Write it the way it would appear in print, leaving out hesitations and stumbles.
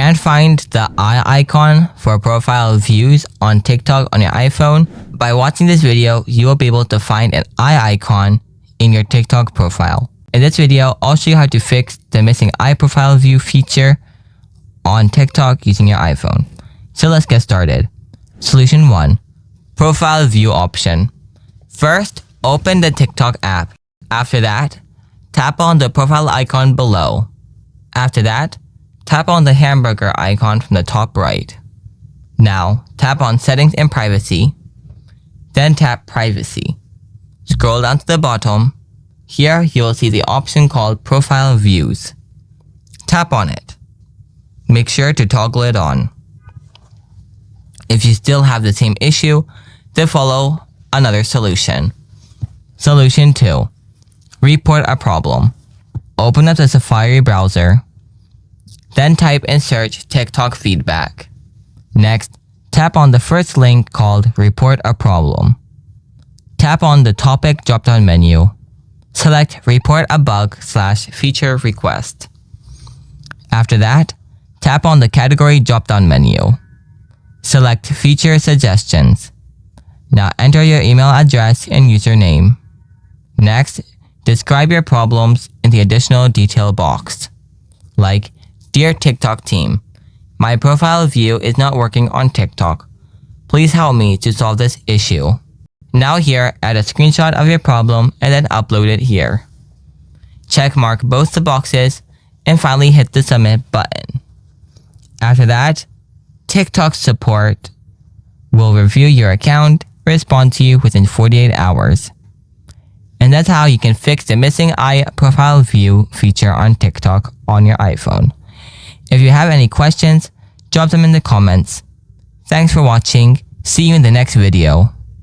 Can't find the eye icon for profile views on TikTok on your iPhone? By watching this video, you will be able to find an eye icon in your TikTok profile. In this video, I'll show you how to fix the missing eye profile view feature on TikTok using your iPhone. So let's get started. Solution 1. Profile view option. First, open the TikTok app. After that, tap on the profile icon below. After that, tap on the hamburger icon from the top right. Now, tap on Settings and Privacy. Then tap Privacy. Scroll down to the bottom. Here, you will see the option called Profile Views. Tap on it. Make sure to toggle it on. If you still have the same issue, then follow another solution. Solution 2. Report a problem. Open up the Safari browser. Then type in search TikTok feedback. Next, tap on the first link called Report a Problem. Tap on the topic drop-down menu. Select Report a Bug/Feature Request. After that, tap on the category drop-down menu. Select Feature Suggestions. Now enter your email address and username. Next, describe your problems in the additional detail box. Like, Dear TikTok team, my profile view is not working on TikTok. Please help me to solve this issue. Now here, add a screenshot of your problem and then upload it here. Check mark both the boxes and finally hit the submit button. After that, TikTok support will review your account and respond to you within 48 hours. And that's how you can fix the missing eye profile view feature on TikTok on your iPhone. If you have any questions, drop them in the comments. Thanks for watching. See you in the next video.